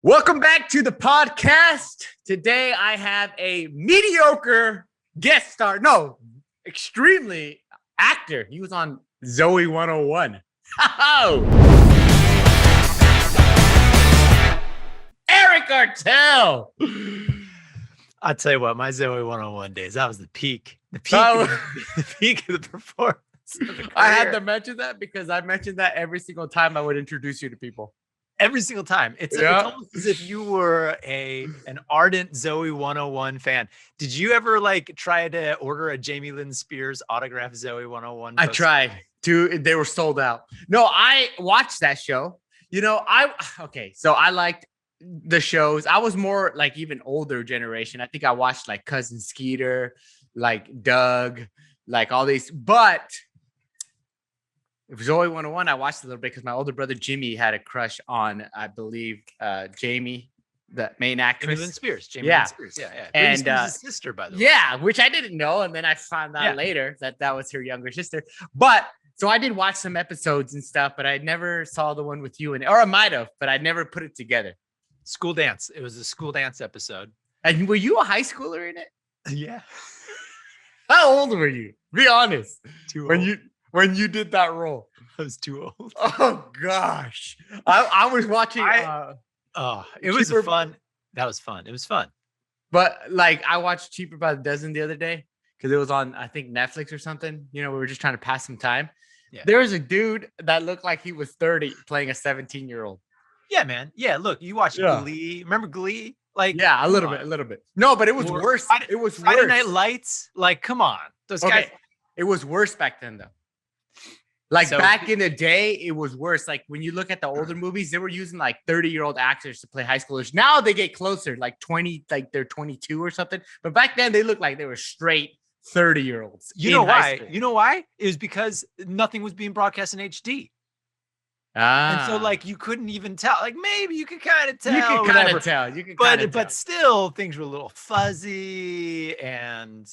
Welcome back to the podcast. Today I have a mediocre guest star. No, extremely actor. He was on Zoey 101. Oh, Eric Artell. I'll tell you what, my Zoey 101 days, that was the peak. The peak of the performance. I had to mention that because I mentioned that every single time I would introduce you to people. Every single time. It's almost as if you were an ardent Zoey 101 fan. Did you ever try to order a Jamie Lynn Spears autograph Zoey 101 poster? I tried to. They were sold out. No, I watched that show. So I liked the shows. I was more even older generation. I think I watched Cousin Skeeter, Doug, all these. But Zoey 101, I watched a little bit because my older brother Jimmy had a crush on, I believe, Jamie, the main actress. Jamie Lynn Spears. Jamie Lynn Spears. Yeah. And his sister, by the way. Yeah, which I didn't know. And then I found out later that was her younger sister. But so I did watch some episodes and stuff, but I never saw the one with you or I might have, but I never put it together. School dance. It was a school dance episode. And were you a high schooler in it? Yeah. How old were you? Be honest. Too old. When you did that role. I was too old. Oh gosh. I was watching it was fun. That was fun. It was fun. But I watched Cheaper by the Dozen the other day because it was on, I think, Netflix or something. We were just trying to pass some time. Yeah. There was a dude that looked like he was 30 playing a 17-year-old. Yeah, man. Yeah, look, you watched Glee. Remember Glee? A little bit. No, but it was worse. It was Friday worse. Night Lights. Come on. Those guys. It was worse back then, though. Back in the day, it was worse. When you look at the older movies, they were using 30-year-old actors to play high schoolers. Now they get closer, 20, they're 22 or something. But back then, they looked like they were straight 30-year-olds. You know why? You know why? It was because nothing was being broadcast in HD. And so you couldn't even tell. Maybe you could kind of tell. You could kind of tell. But still, things were a little fuzzy and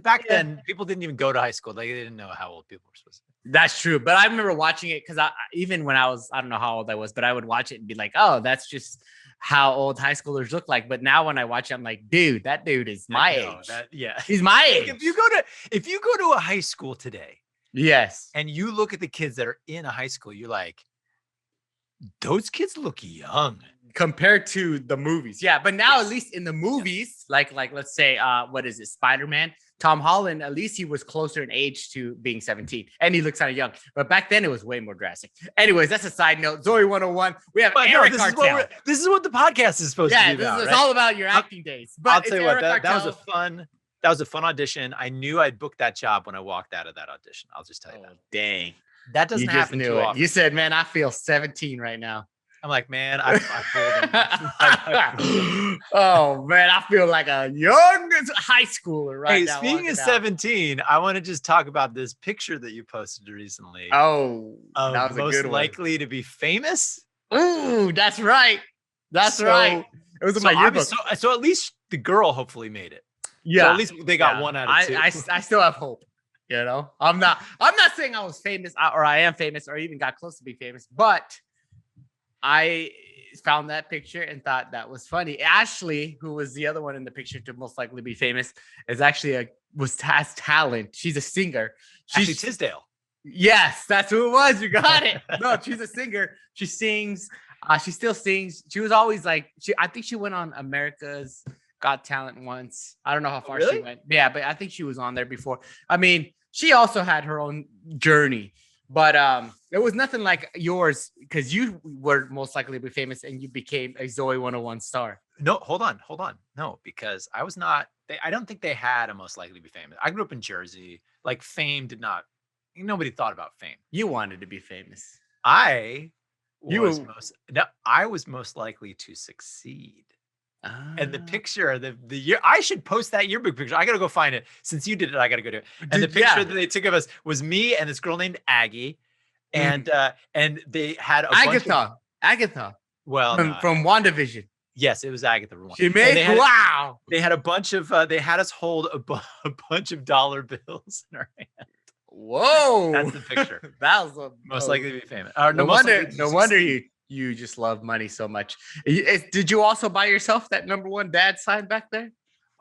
back then, people didn't even go to high school. They didn't know how old people were supposed to be. That's true. But I remember watching it because even when I don't know how old I was, but I would watch it and be like, oh, that's just how old high schoolers look like. But now when I watch it, I'm like, dude, that dude is my age. He's my age. If you go to a high school today, yes, and you look at the kids that are in a high school, you're like, those kids look young compared to the movies. Yeah, but now at least in the movies, let's say what is it, Spider-Man, Tom Holland, at least he was closer in age to being 17 and he looks kind of young. But back then it was way more drastic. Anyways, that's a side note. Zoey 101. We have Eric Artell. This is what the podcast is supposed to be about. It's all about your acting days. But I'll tell you what, that was a fun audition. I knew I'd booked that job when I walked out of that audition. I'll just tell you that. Dang. That doesn't happen too often. You said, man, I feel 17 right now. I'm like, man, I oh man, I feel like a young high schooler right now. Hey, speaking of 17, I want to just talk about this picture that you posted recently. Oh, that was most a good one. Likely to be famous. Ooh, that's right. That's right. It was in my yearbook. So at least the girl hopefully made it. Yeah. So at least they got 1 out of 2. I still have hope. I'm not saying I was famous or I am famous or even got close to be famous, but I found that picture and thought that was funny. Ashley, who was the other one in the picture to most likely be famous, is actually has talent. She's a singer. Ashley Tisdale. Yes, that's who it was. You got it. No, she's a singer. She sings. She still sings. She was always I think she went on America's Got Talent once. I don't know how far she went. Yeah, but I think she was on there before. I mean, she also had her own journey. But it was nothing like yours because you were most likely to be famous and you became a Zoey 101 star. No, hold on. No, because I was not. I don't think they had a most likely to be famous. I grew up in Jersey. Fame did not. Nobody thought about fame. You wanted to be famous. I was most likely to succeed. And the picture, the year, I should post that yearbook picture. I got to go find it. Since you did it, I got to go do it. And the picture that they took of us was me and this girl named Aggie. And they had Agatha. Well, from WandaVision. Yes, it was Agatha. She made They had a bunch of. They had us hold a bunch of dollar bills in our hand. Whoa, that's the picture. That was most likely to be famous. No wonder you you just love money so much. Did you also buy yourself that #1 dad sign back there?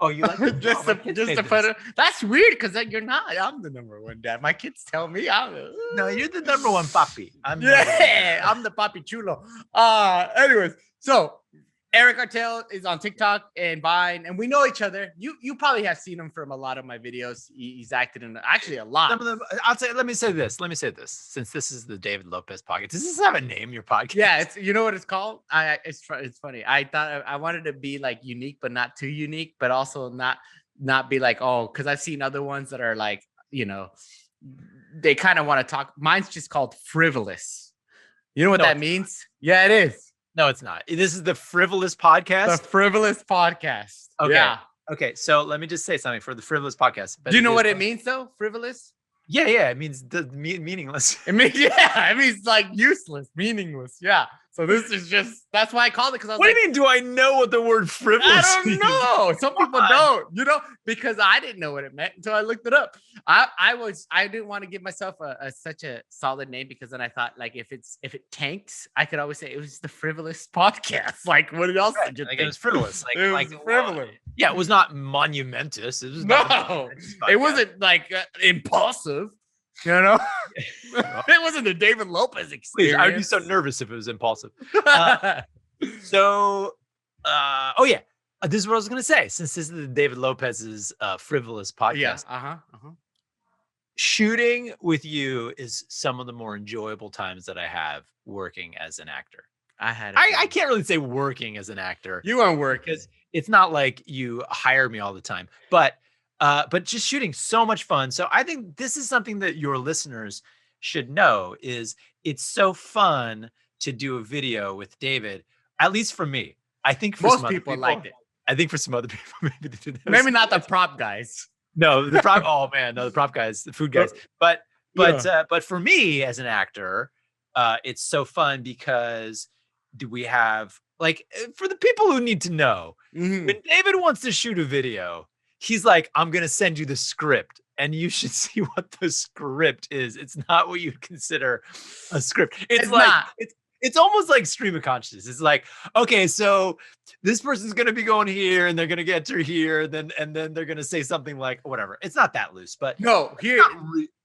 Oh, you like just a photo? That's weird because you're not. I'm the #1 dad. My kids tell me I'm. No, you're the #1 papi. I'm the papi chulo. Anyways, so Eric Artell is on TikTok and Vine, and we know each other. You probably have seen him from a lot of my videos. He's acted in actually a lot. Some of them, let me say this. Since this is the David Lopez podcast, does this have a name? Your podcast? Yeah, it's you know what it's called. It's funny. I thought I wanted to be like unique, but not too unique, but also not be like because I've seen other ones that are like they kind of want to talk. Mine's just called Frivolous. You know what that means? Yeah, it is. No, it's not. This is the Frivolous podcast. The Frivolous podcast. Okay. Yeah. Okay. So let me just say something for the Frivolous podcast. Do you know what it means though? Frivolous? Yeah. It means meaningless. It means like useless, meaningless. Yeah. So this is that's why I called it because I was what do you mean? Do I know what the word frivolous I don't know. Some people don't, because I didn't know what it meant until I looked it up. I didn't want to give myself such a solid name because then I thought like if it tanks, I could always say it was the Frivolous podcast. Like what else did you think? It was frivolous. It was frivolous. Yeah, it was not monumentous. It was it wasn't like impulsive. It wasn't the David Lopez experience. Please, I would be so nervous if it was impulsive. This is what I was gonna say. Since this is the David Lopez's Frivolous podcast, shooting with you is some of the more enjoyable times that I have working as an actor. I can't really say working as an actor. You aren't working because it's not like you hire me all the time, but just shooting so much fun. So I think this is something that your listeners should know is it's so fun to do a video with David, at least for me. I think for most people liked it. I think for some other people, maybe they didn't. Maybe not the prop guys. No, the prop. Oh man, no, the prop guys, the food guys. But for me as an actor, it's so fun because we have like for the people who need to know when David wants to shoot a video. He's like, I'm going to send you the script and you should see what the script is. It's not what you'd consider a script. It's like, not. It's almost like stream of consciousness. It's like, okay, so this person's going to be going here and they're going to get to here. And then they're going to say something like whatever. It's not that loose, but no, here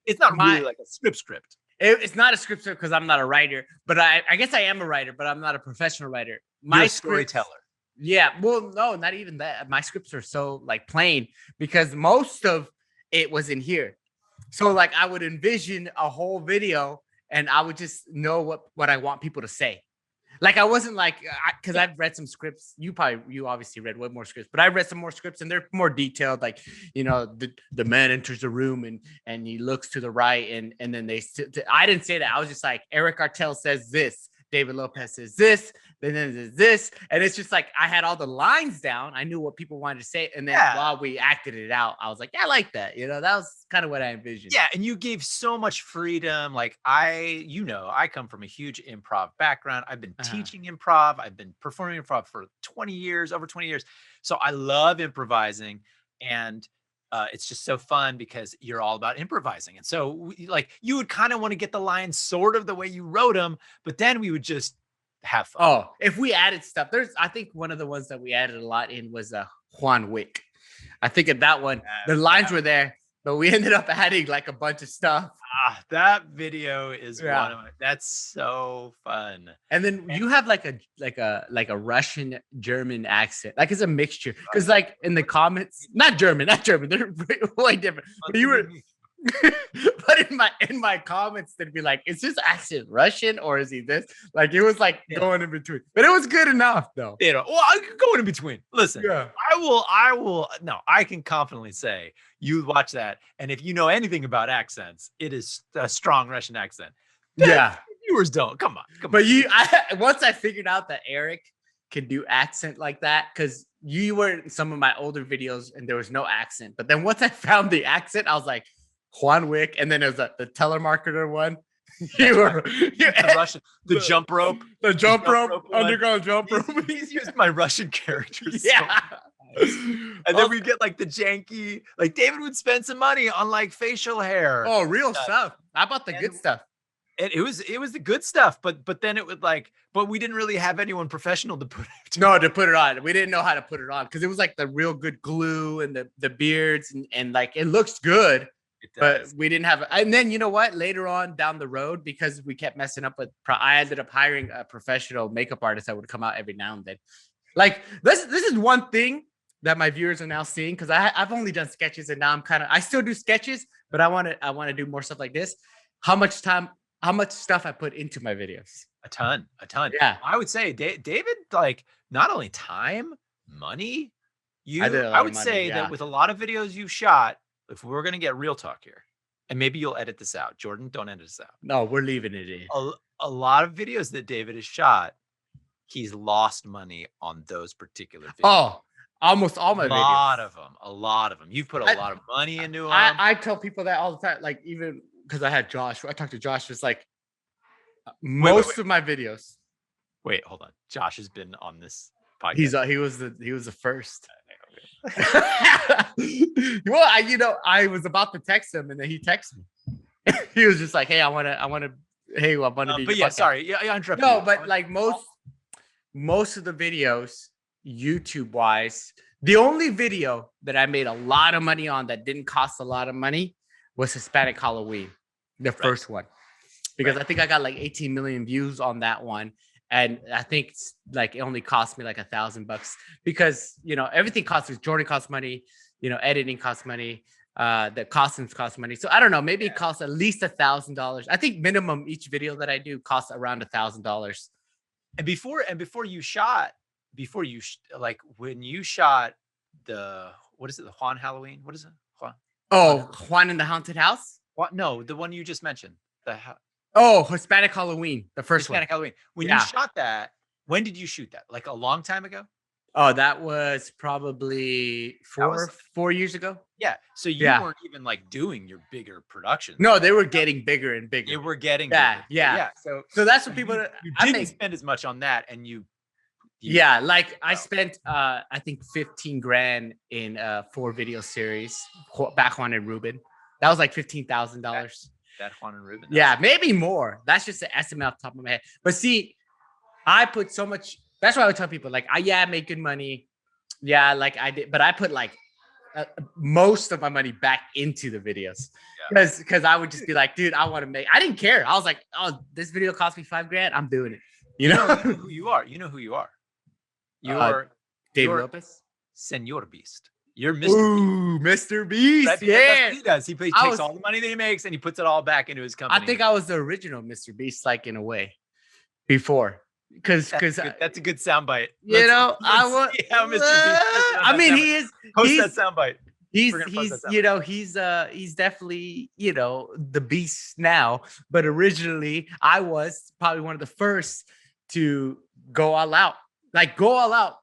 it's not really like a script. It's not a script because I'm not a writer, but I guess I am a writer, but I'm not a professional writer. You're a storyteller. Yeah, well, no, not even that. My scripts are so like plain because most of it was in here. So like I would envision a whole video and I would just know what I want people to say. Like I wasn't like because I've read some scripts. You obviously read way more scripts, but I read some more scripts and they're more detailed. Like the man enters the room and he looks to the right and then I didn't say that. I was just like Eric Artell says this. David Lopez says this, then there's this, and it's just like I had all the lines down. I knew what people wanted to say, and then while we acted it out, I was like, yeah, I like that. That was kind of what I envisioned. Yeah, and you gave so much freedom. Like I come from a huge improv background. I've been teaching improv. I've been performing improv for over 20 years. So I love improvising, and it's just so fun because you're all about improvising. And so you would kind of want to get the lines sort of the way you wrote them, but then we would just have fun. Oh, if we added stuff, I think one of the ones that we added a lot in was Juan Wick. I think at that one, the lines were there, but we ended up adding like a bunch of stuff. That video is one of my, that's so fun. And then you have like a Russian German accent. Like it's a mixture. Because like in the comments, not German, they're way different. But you were but in my comments, they'd be like, is this accent Russian or is he this? Like it was like going in between. But it was good enough though. Well, I could go in between. Listen, I can confidently say you watch that, and if you know anything about accents, it is a strong Russian accent. Viewers don't. Come on. But once I figured out that Eric can do accent like that, because you were in some of my older videos and there was no accent. But then once I found the accent, I was like, Juan Wick, and then there was the telemarketer one. The Russian, the jump rope, underground jump rope. He's used my Russian characters. Yeah. And then we get like the janky, like David would spend some money on like facial hair. Oh, real stuff. How about the good stuff? it was the good stuff, but then it would like, but we didn't really have anyone professional to put it. To put it on. We didn't know how to put it on because it was like the real good glue and the beards and like it looks good. But we didn't have, and then you know what? Later on down the road, because we kept messing up with, I ended up hiring a professional makeup artist that would come out every now and then. Like this is one thing that my viewers are now seeing because I've only done sketches and now I still do sketches, but I want to do more stuff like this. How much stuff I put into my videos? A ton. Yeah, I would say David, like not only time, money. I would say that with a lot of videos you shot. If we're going to get real talk here, and maybe you'll edit this out. Jordan, don't edit this out. No, we're leaving it in. A lot of videos that David has shot, he's lost money on those particular videos. Oh, almost all my videos. A lot of them. You've put a lot of money into them. I tell people that all the time. Like even because I had Josh. I talked to Josh. It's like most of my videos. Wait, hold on. Josh has been on this podcast. He was the first. Well, I was about to text him, and then he texted me. He was just like, "Hey, I want to be." But yeah, sorry, yeah, I interrupted. No, but like most of the videos, YouTube wise, the only video that I made a lot of money on that didn't cost a lot of money was Hispanic Halloween, the first one, because I think I got like 18 million views on that one. And I think like it only cost me like $1,000 because everything costs. Jordan costs money, editing costs money, the costumes cost money. So I don't know, maybe it costs at least $1,000. I think minimum each video that I do costs around $1,000. And before you shot, like when you shot the Juan Halloween? What is it? Juan in the Haunted House? What? No, the one you just mentioned. Hispanic Halloween, the first Hispanic Halloween. When you shot that, when did you shoot that? Like a long time ago? Oh, that was probably 4 years ago. Yeah. So you weren't even like doing your bigger productions. No, they were getting bigger and bigger. They were getting bigger. Yeah. So that's what people. You didn't spend as much on that, and you like I spent I think 15 grand in 4 video series back Juan and Ruben. That was like $15,000. That Juan and Ruben. Yeah, maybe more. That's just an estimate off the top of my head. But see, I put so much. That's why I would tell people like, I make good money. Yeah, like I did, but I put like most of my money back into the videos because I would just be like, dude, I want to make. I didn't care. I was like, oh, this video cost me $5,000. I'm doing it. You know who you are. You know who you are. You are David Lopez, Senor Beast. You're Mr. Ooh, Beast. Mr. Beast. That's what he does. He takes all the money that he makes and he puts it all back into his company. I think I was the original Mr. Beast, like in a way, before. Because that's a good soundbite. I want. How Mr. Beast. I mean, he is. Post that soundbite. He's definitely the beast now. But originally, I was probably one of the first to go all out. Like go all out.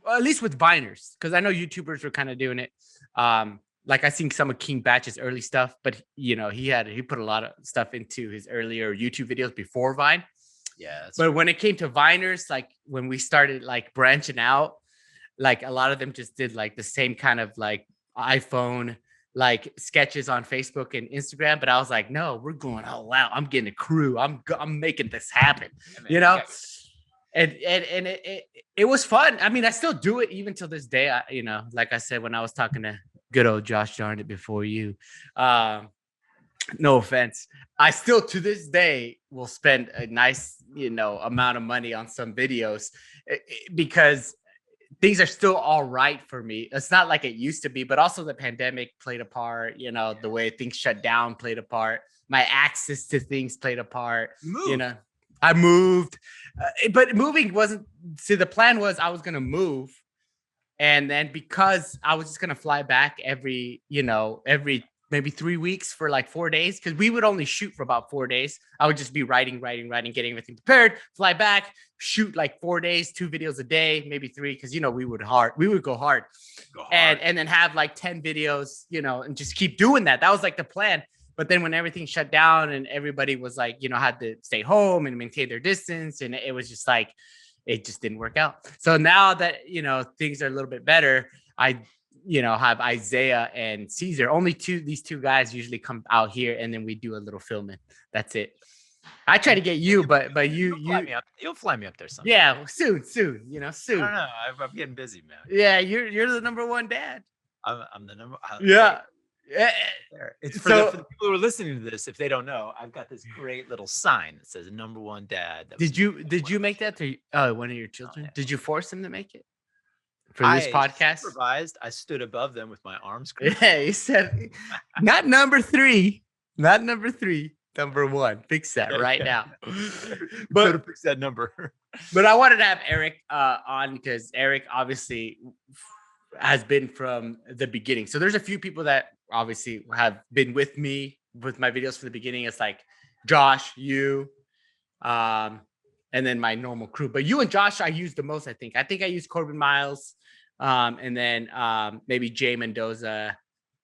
At least with Viners, because I know YouTubers were kind of doing it. Like I seen some of King Batch's early stuff, but he put a lot of stuff into his earlier YouTube videos before Vine. Yeah. But when it came to Viners, like when we started like branching out, like a lot of them just did like the same kind of like iPhone like sketches on Facebook and Instagram. But I was like, no, we're going all out. I'm getting a crew. I'm making this happen. And it was fun. I mean, I still do it even till this day. Like I said, when I was talking to good old Josh Darn it before you, no offense, I still to this day will spend a nice, amount of money on some videos because things are still all right for me. It's not like it used to be, but also the pandemic played a part. The way things shut down played a part. My access to things played a part. I moved, but moving wasn't. See, the plan was I was gonna move, and then because I was just gonna fly back every maybe 3 weeks for like 4 days, because we would only shoot for about 4 days. I would just be writing, getting everything prepared, fly back, shoot like 4 days, 2 videos a day, maybe 3, because we would go hard, and then have like 10 videos, and just keep doing that. That was like the plan. But then when everything shut down and everybody was like, had to stay home and maintain their distance, and it was just like, it just didn't work out. So now that, things are a little bit better, I, have Isaiah and Caesar. Only these two guys usually come out here, and then we do a little filming. That's it. I try to get you, but you'll fly me up there sometime. Yeah, soon, soon. I don't know. I'm getting busy, man. Yeah, you're the number one dad. I'm the number. Yeah. It's for the people who are listening to this. If they don't know, I've got this great little sign that says "number one dad." Did you make that to one of your children? Did you force them to make it for this podcast? Supervised. I stood above them with my arms crossed. Yeah, he said, "Not number 3, not number 3, number 1." Fix that right now. But fix that number. But I wanted to have Eric on because Eric obviously has been from the beginning. So there's a few people that obviously have been with me with my videos from the beginning. It's like Josh, you, and then my normal crew. But you and Josh, I use the most, I think. I think I use Corbin Miles, and then maybe Jay Mendoza.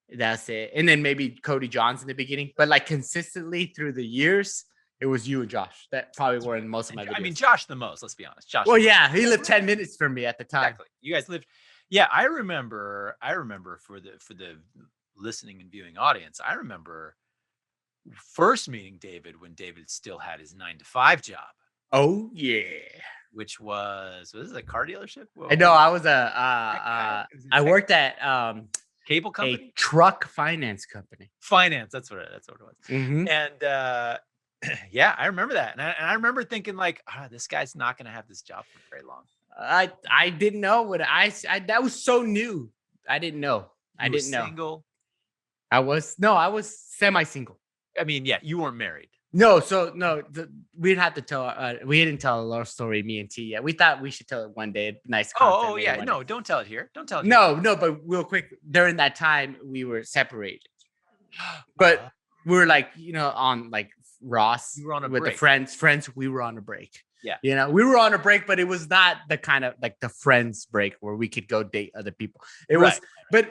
That's it. And then maybe Cody Johns in the beginning. But like consistently through the years, it was you and Josh that probably were in most of my videos. I mean, Josh the most, let's be honest. Josh. Well, yeah, he lived 10 minutes from me at the time. Exactly. You guys lived. Yeah, I remember for the listening and viewing audience, I remember first meeting David when David still had his 9-to-5 job. Oh yeah. Which was it a car dealership? I know I was I worked at cable company, a truck finance company. Finance, that's what it was. Mm-hmm. And yeah, I remember that, and I remember thinking like, this guy's not going to have this job for very long. I didn't know what I that was so new. I didn't know. I didn't know. Single? I was semi-single. I mean, yeah, you weren't married. No, so no, we didn't have to tell. We didn't tell a love story, me and T. Yeah, we thought we should tell it one day. Nice. Oh yeah, no, don't tell it here. Don't tell it. No, but real quick, during that time we were separated, but we were like, on like Ross. We were on a with break. The friends. We were on a break. Yeah. We were on a break, but it was not the kind of like the friends break where we could go date other people. It was, but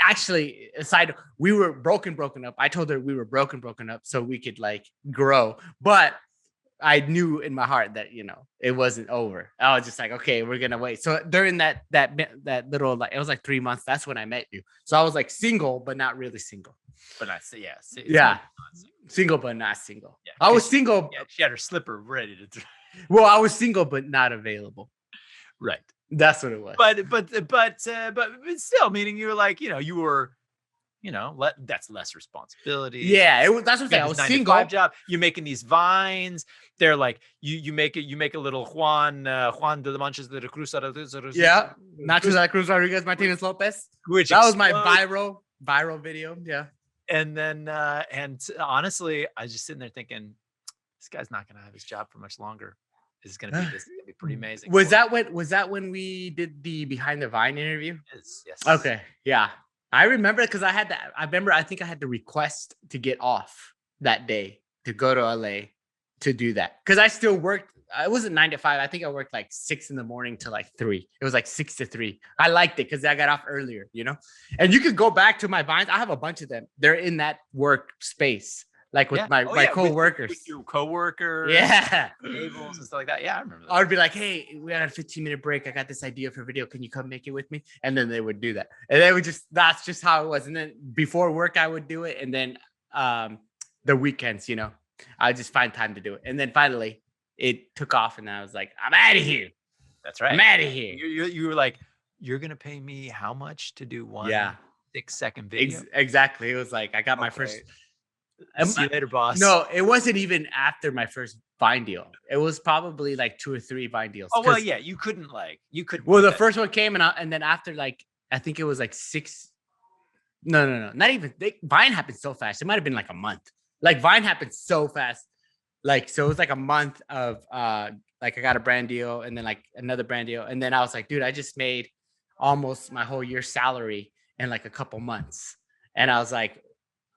actually, aside, we were broken up. I told her we were broken up so we could like grow. But I knew in my heart that, it wasn't over. I was just like, okay, we're going to wait. So during that little, like, it was like 3 months. That's when I met you. So I was like single, but not really single. But not, single, but not single. Yeah, I was single. Yeah, she had her slipper ready to throw. Well, I was single, but not available. Right. That's what it was. But still, meaning you were like, you were, that's less responsibility. Yeah, it was. That's what I'm saying. I was single. Job. You're making these vines. They're like you make a little Juan de la Manchas de la Cruz. Yeah, Nachos de la Cruz Rodriguez Martinez Lopez. Which that was my viral video. Yeah. And then and honestly, I was just sitting there thinking, this guy's not gonna have his job for much longer. This is gonna be pretty amazing. Was that when we did the Behind the Vine interview? Yes. Okay. Yeah. I remember because I think I had to request to get off that day to go to LA to do that. Because I still worked. It wasn't 9 to 5. I think I worked like 6 a.m. to like 3. It was like 6 to 3. I liked it because I got off earlier, And you could go back to my vines. I have a bunch of them. They're in that work space. Like with my co-workers. With your co-workers. Yeah. Tables and stuff like that. Yeah, I remember that. I would be like, hey, we had a 15-minute break. I got this idea for a video. Can you come make it with me? And then they would do that. And they would that's just how it was. And then before work, I would do it. And then the weekends, I would just find time to do it. And then finally it took off and I was like, I'm out of here. That's right. I'm out of here. You were like, you're going to pay me how much to do one 6-second video? Exactly. It was like, I got my first... See you later, boss. No, it wasn't even after my first Vine deal. It was probably like 2 or 3 Vine deals. Oh, well, yeah. You couldn't. Well, the first one came and then after like, I think it was like 6. No. Not even. Vine happened so fast. It might have been like a month. Like Vine happened so fast. Like, so it was like a month of like I got a brand deal and then like another brand deal. And then I was like, dude, I just made almost my whole year's salary in like a couple months. And I was like,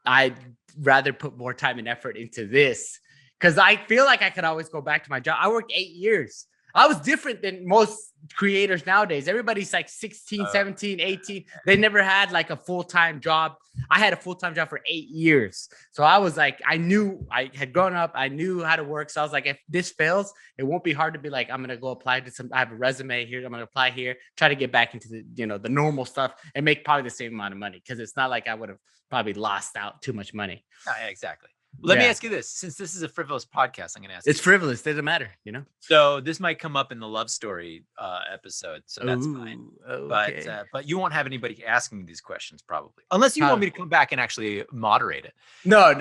I'd rather put more time and effort into this because I feel like I could always go back to my job. I worked 8 years. I was different than most creators nowadays. Everybody's like 16, 17, 18. They never had like a full-time job. I had a full-time job for 8 years. So I was like, I knew I had grown up. I knew how to work. So I was like, if this fails, it won't be hard to be like, I'm going to go apply to I have a resume here. I'm going to apply here, try to get back into the, the normal stuff and make probably the same amount of money. Cause it's not like I would have probably lost out too much money. Yeah, exactly. Let me ask you this, since this is a frivolous podcast, I'm going to ask it's frivolous. Doesn't matter, you know? So this might come up in the love story episode. So that's fine. Okay. But you won't have anybody asking me these questions probably, unless you want me to come back and actually moderate it. No,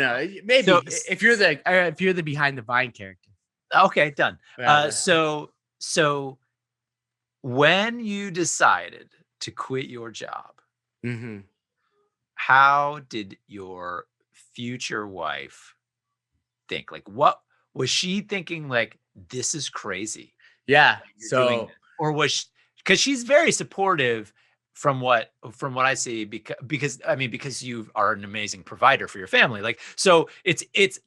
maybe so, if you're the behind the vine character. Okay, done. So when you decided to quit your job, how did your future wife think? Like, what was she thinking? Like, this is crazy. Yeah. So, or was she, because she's very supportive from what I see, because you are an amazing provider for your family. Like, so it's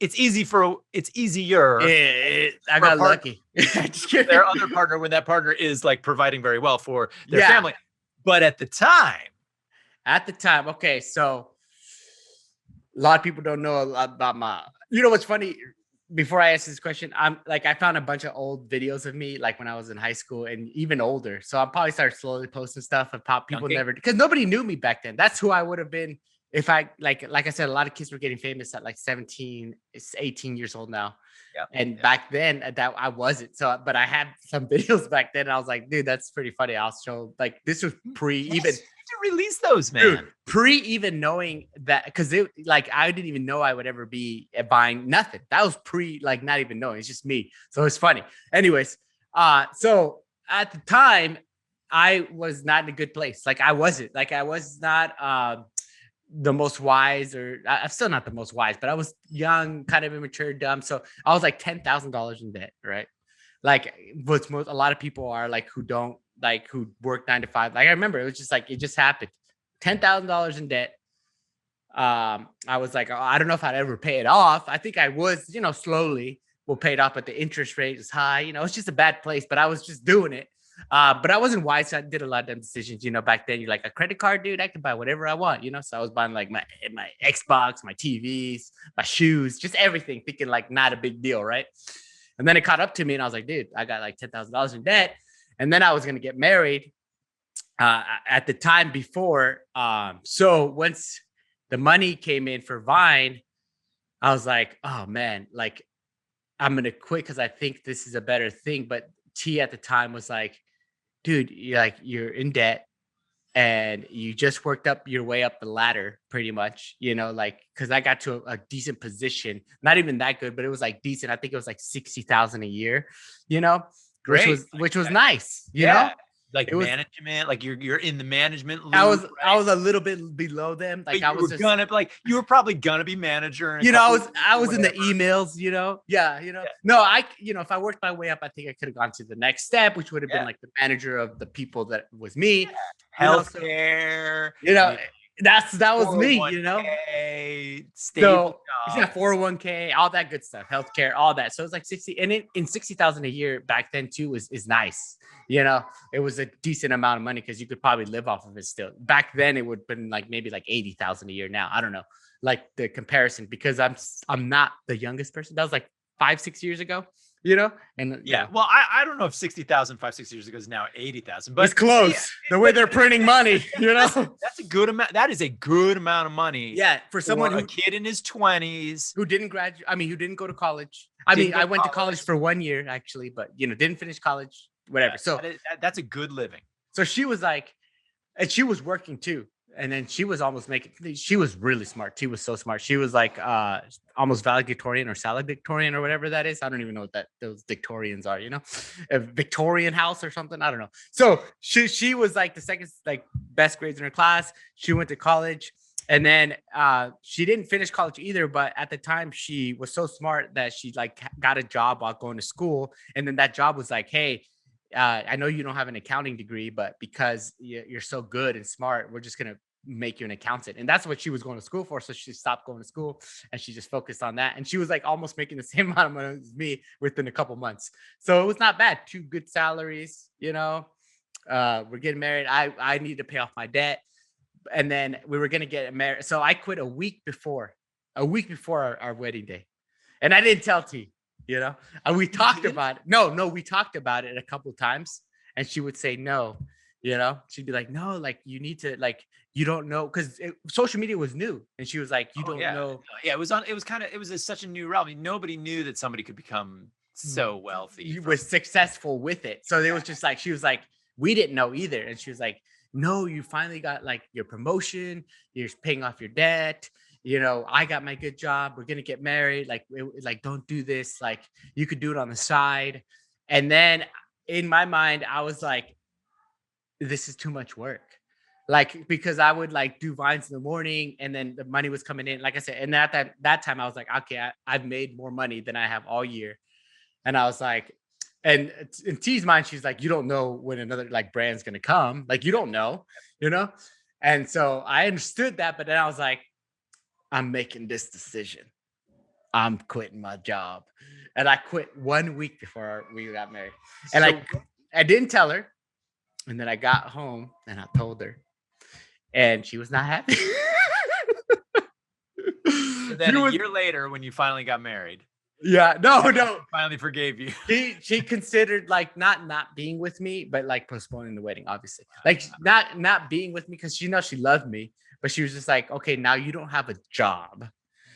easier. I got lucky. Their other partner, when that partner is like providing very well for their family. But at the time, okay. So a lot of people don't know a lot about you know, what's funny, before I ask this question, I found a bunch of old videos of me, like when I was in high school and even older. So I'll probably start slowly posting stuff about people because nobody knew me back then. That's who I would have been if I, like I said, a lot of kids were getting famous at like 17, 18 years old now. Yep. And back then that I wasn't. So, but I had some videos back then and I was like, dude, that's pretty funny. I'll show, like, this was to release those, man. Dude, even knowing that, because I didn't even know I would ever be buying nothing. That was not even knowing. It's just me. So it's funny. Anyways, so at the time, I was not in a good place. Like I was not the most wise, or I'm still not the most wise, but I was young, kind of immature, dumb. So I was like $10,000 in debt, right? Like what a lot of people are, like, who work 9 to 5. Like I remember it was just like, it just happened. $10,000 in debt. I was like, oh, I don't know if I'd ever pay it off. I think I was, slowly will pay it off, but the interest rate is high. It's just a bad place, but I was just doing it. But I wasn't wise. So I did a lot of them decisions, back then. You're like, a credit card, dude, I can buy whatever I want, So I was buying like my Xbox, my TVs, my shoes, just everything, thinking like not a big deal, right? And then it caught up to me and I was like, dude, I got like $10,000 in debt. And then I was going to get married at the time before. So once the money came in for Vine, I was like, oh man, like I'm going to quit because I think this is a better thing. But T at the time was like, dude, you're in debt and you just worked up your way up the ladder pretty much, because I got to a decent position, not even that good, but it was like decent. I think it was like 60,000 a year, Great. which was nice, you know? Like it management, like you're in the management loop. I was a little bit below them. Like you were probably gonna be manager. I was in the emails, Yeah. No, if I worked my way up, I think I could have gone to the next step, which would have been like the manager of the people that was me. Healthcare. That was me, So 401k, all that good stuff, healthcare, all that. So it's like 60, and in 60,000 a year back then too is nice. It was a decent amount of money because you could probably live off of it still. Back then it would have been like maybe like 80,000 a year. Now I don't know, like the comparison, because I'm not the youngest person. That was like 5-6 years ago. And well, I don't know if 60,000 5-6 years ago is now 80,000, but it's close. The way they're printing money, that's a good amount. That is a good amount of money. Yeah, for someone a kid in his 20s who didn't graduate. I mean, who didn't go to college. I went to college for 1 year actually, but didn't finish college. Whatever. So that's a good living. So she was like, and she was working too. And then she was almost she was really smart. She was so smart. She was like almost valedictorian or salutatorian or whatever that is. I don't even know what those Victorians are, a Victorian house or something. I don't know. So she was like the second, like, best grades in her class. She went to college, and then she didn't finish college either. But at the time, she was so smart that she like got a job while going to school. And then that job was like, hey, I know you don't have an accounting degree, but because you're so good and smart, we're just going to make you an accountant. And that's what she was going to school for. So she stopped going to school and she just focused on that. And she was like almost making the same amount of money as me within a couple months. So it was not bad. 2 good salaries, we're getting married. I needed to pay off my debt. And then we were going to get married. So I quit a week before our wedding day. And I didn't tell T. And we talked about it. No, we talked about it a couple of times, and she would say no, You know, she'd be like, no, like you need to like, you don't know, because social media was new, and she was like, you don't know. Yeah, it was such a new realm. I mean, nobody knew that somebody could become so wealthy. You was successful with it. So it was just like, she was like, we didn't know either. And she was like, no, you finally got like your promotion, you're paying off your debt. You know, I got my good job. We're gonna get married. Like, like don't do this. Like, you could do it on the side. And then in my mind, I was like, this is too much work. Like, because I would like do vines in the morning, and then the money was coming in. Like I said, and at that time, I was like, okay, I've made more money than I have all year. And I was like, and in T's mind, she's like, you don't know when another like brand's gonna come. Like, you don't know, you know? And so I understood that, but then I was like, I'm making this decision. I'm quitting my job. And I quit 1 week before we got married. And I didn't tell her. And then I got home and I told her. And she was not happy. Then a year later, when you finally got married. Yeah, no. Finally forgave you. She considered like not being with me, but like postponing the wedding, obviously. Like not being with me because she knows she loved me, but she was just like, okay, now you don't have a job.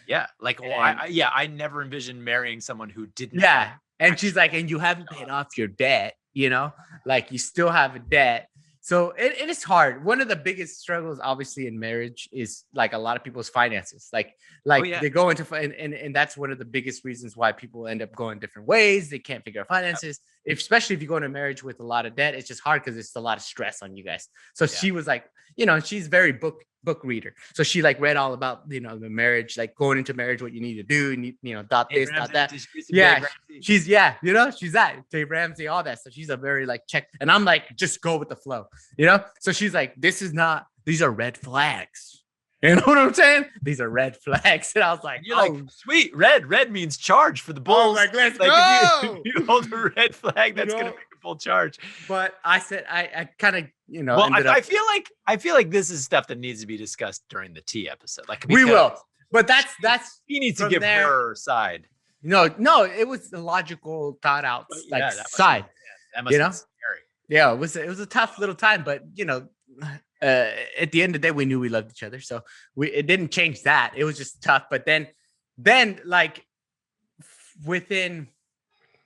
Yeah, like I never envisioned marrying someone who didn't. Yeah, and she's like, and you haven't paid off your debt, you know, like you still have a debt. So it is hard. One of the biggest struggles, obviously, in marriage is like a lot of people's finances. Like they go into and that's one of the biggest reasons why people end up going different ways. They can't figure out finances, especially if you go into marriage with a lot of debt. It's just hard because it's a lot of stress on you guys. So she was like, you know, she's very book reader. So she like read all about, you know, the marriage, like going into marriage, what you need to do, you know, dot this, dot that. Yeah, she's you know, she's that Dave Ramsey, all that. So she's a very like check, and I'm like, just go with the flow, you know. So she's like, these are red flags. You know what I'm saying? These are red flags. And I was like, you're like, sweet, red means charge for the Bulls. Like, let's go. If you hold a red flag, that's gonna make a full charge. But I said, I kind of, you know, well, I feel like this is stuff that needs to be discussed during the tea episode. Like, we will, but that's he needs to give her side. No, it was the logical, thought out like side. That must be scary. Yeah, it was a tough little time, but you know, at the end of the day, we knew we loved each other, so it didn't change that. It was just tough. But then like within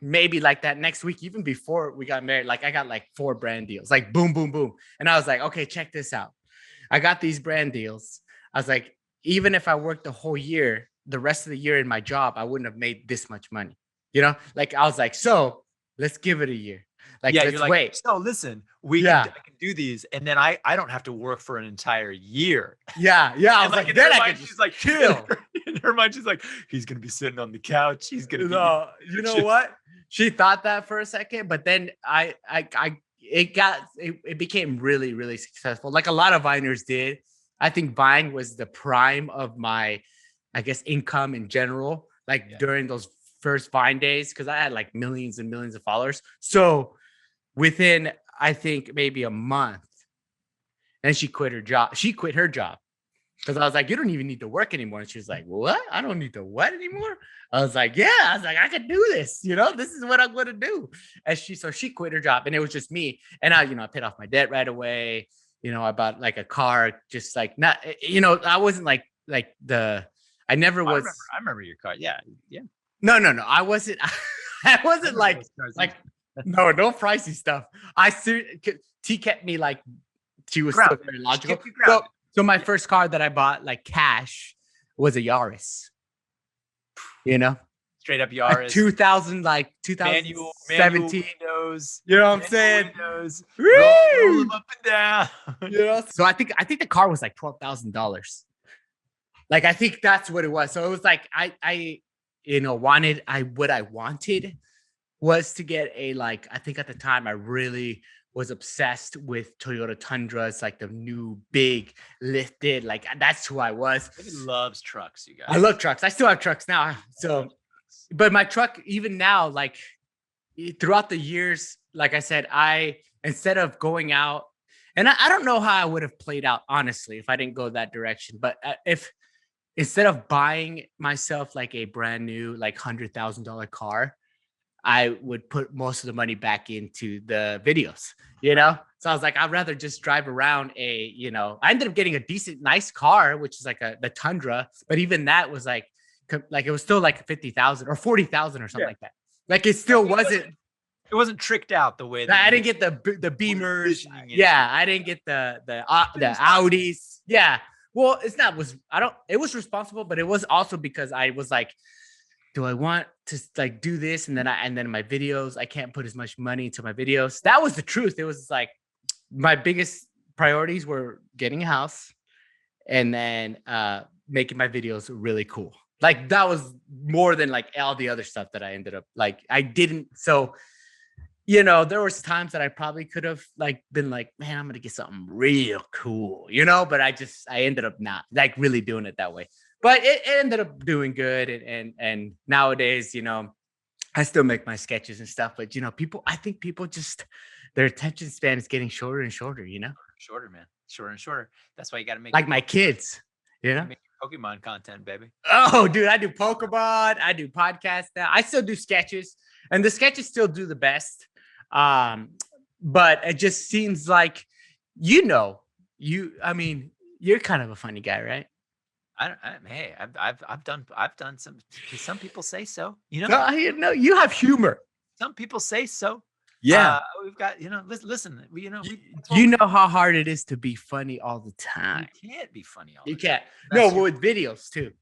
maybe like that next week, even before we got married, like I got like 4 brand deals, like boom, boom, boom. And I was like, okay, check this out. I got these brand deals. I was like, even if I worked the whole year, the rest of the year in my job, I wouldn't have made this much money. You know, like I was like, so let's give it a year. Like, let's wait. So listen, I can do these, and then I don't have to work for an entire year. Yeah. I was like, then I could just like chill. In her mind, she's like, he's gonna be sitting on the couch. He's gonna be. You know what? She thought that for a second, but then it became really, really successful. Like a lot of Viners did. I think Vine was the prime of my, I guess, income in general. Like during those first Vine days, because I had like millions and millions of followers. So within, I think, maybe a month, and she quit her job. She quit her job because I was like, you don't even need to work anymore. And she was like, what? I don't need to what anymore? I was like, yeah. I was like, I can do this. You know, this is what I'm going to do. And she quit her job, and it was just me. And I paid off my debt right away. You know, I bought like a car, just like not, you know, I wasn't like I never was. I remember your car. Yeah. No. I wasn't. I wasn't like no pricey stuff. T kept me like, she was still very logical. So my first car that I bought like cash was a Yaris. You know, straight up Yaris. 2017. Manual windows. You know what I'm saying? Windows, roll them up and down. You know. So I think the car was like $12,000. Like I think that's what it was. So it was like I what I wanted was to get a, like, I think at the time I really was obsessed with Toyota Tundras, like the new big lifted, like that's who I was. He loves trucks, you guys. I love trucks. I still have trucks now. So, but my truck, even now, like throughout the years, like I said, instead of going out, and I don't know how I would have played out, honestly, if I didn't go that direction. But instead of buying myself like a brand new, like $100,000 car, I would put most of the money back into the videos, you know? So I was like, I'd rather just drive around I ended up getting a nice car, which is like the Tundra. But even that was like it was still like 50,000 or 40,000 or something like that. Like it still wasn't. It wasn't tricked out the way that I didn't get the Beamers. It. Yeah, I didn't get the Audis. Yeah. Well, it was responsible, but it was also because I was like, do I want to like do this? And then my videos, I can't put as much money into my videos. That was the truth. It was like my biggest priorities were getting a house and then making my videos really cool. Like that was more than like all the other stuff that I ended up like, I didn't. So, there was times that I probably could have like been like, man, I'm going to get something real cool, but I ended up not like really doing it that way, but it ended up doing good. And nowadays, I still make my sketches and stuff, but I think people just, their attention span is getting shorter and shorter, Shorter, man. Shorter and shorter. That's why you got to make like my kids, make Pokemon content, baby. Oh, dude, I do Pokemon. I do podcasts now. I still do sketches, and the sketches still do the best. But it just seems like, you're kind of a funny guy, right? Hey, I've done some people say so, you have humor. Some people say so. Yeah. We've got, listen, you know how hard it is to be funny all the time. You can't be funny all the time. You can't. No, with videos too.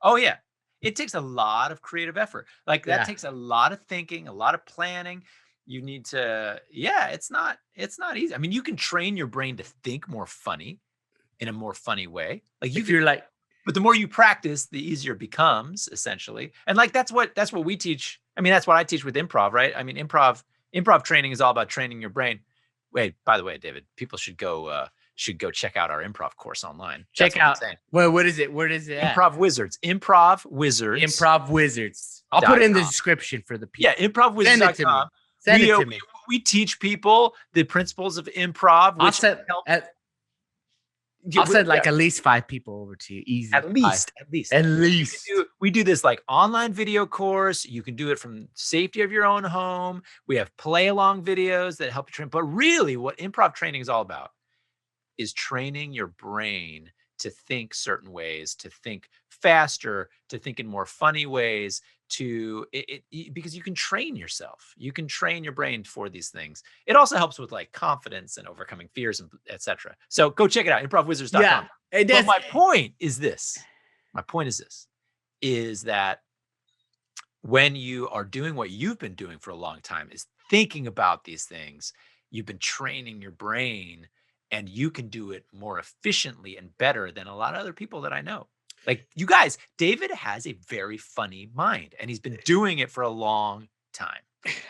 Oh yeah. It takes a lot of creative effort. Like that takes a lot of thinking, a lot of planning. You need to, it's not easy. I mean, you can train your brain to think more funny in a more funny way. Like but the more you practice, the easier it becomes, essentially. And like, that's what we teach. I mean, that's what I teach with improv, right? I mean, improv training is all about training your brain. Wait, by the way, David, people should go check out our improv course online. Check out. Well, what is it? Where is it at? Improv Wizards. Improv Wizards. I'll put it in the description for the people. Yeah, improvwizards.com. Send it to me. We teach people the principles of improv. I'll send like at least 5 people over to you. Easy. At least. We do this like online video course. You can do it from safety of your own home. We have play along videos that help you train. But really what improv training is all about is training your brain to think certain ways, to think faster, to think in more funny ways, because you can train yourself. You can train your brain for these things. It also helps with like confidence and overcoming fears and etc. So go check it out, improvwizards.com. Yeah, but my point is this, is that when you are doing what you've been doing for a long time, is thinking about these things, you've been training your brain, and you can do it more efficiently and better than a lot of other people that I know. Like you guys, David has a very funny mind, and he's been doing it for a long time.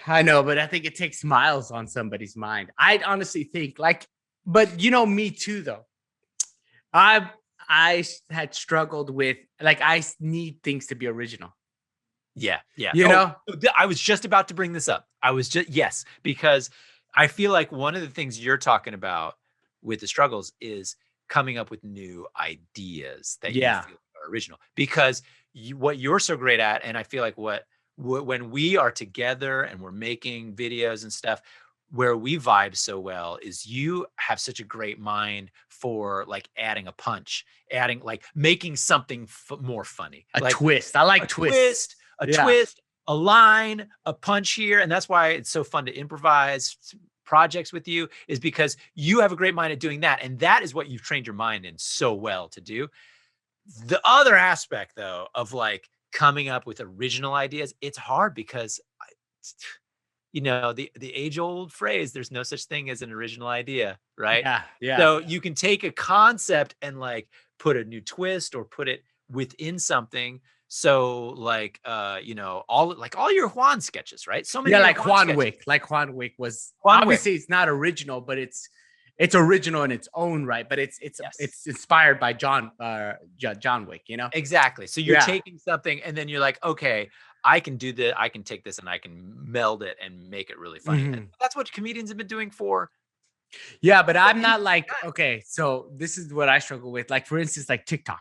I know, but I think it takes miles on somebody's mind. I honestly think but me too, though. I had struggled with, like, I need things to be original. Yeah. I was just about to bring this up. Because I feel like one of the things you're talking about with the struggles is coming up with new ideas that you feel are original, because what you're so great at, and I feel like when we are together and we're making videos and stuff, where we vibe so well is you have such a great mind for like adding a punch, making something more funny, a twist. I like twists. Twist, a line, a punch here. And that's why it's so fun to improvise projects with you, is because you have a great mind at doing that. And that is what you've trained your mind in so well to do. The other aspect, though, of like coming up with original ideas, it's hard because, the age-old phrase, there's no such thing as an original idea, right? Yeah. So you can take a concept and like put a new twist or put it within something. So like, all your Juan sketches, right? So many. Yeah, like Juan Wick. Like Juan Wick was obviously it's not original, but it's original in its own right. But it's inspired by John Wick, Exactly. So you're taking something and then you're like, okay, I can do that. I can take this and I can meld it and make it really funny. And that's what comedians have been doing for. Yeah, but I'm not like, okay, so this is what I struggle with. Like, for instance, like TikTok.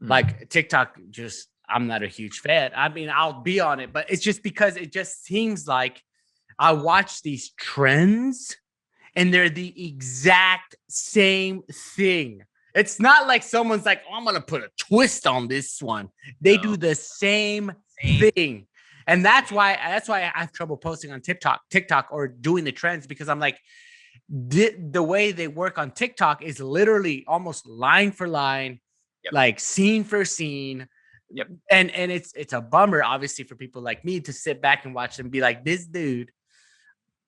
Like TikTok, I'm not a huge fan. I mean, I'll be on it, but it's just because it just seems like I watch these trends and they're the exact same thing. It's not like someone's like, oh, I'm gonna put a twist on this one. They do the same thing. And that's why I have trouble posting on TikTok or doing the trends, because I'm like, the way they work on TikTok is literally almost line for line, like scene for scene. And it's a bummer, obviously, for people like me to sit back and watch and be like, this dude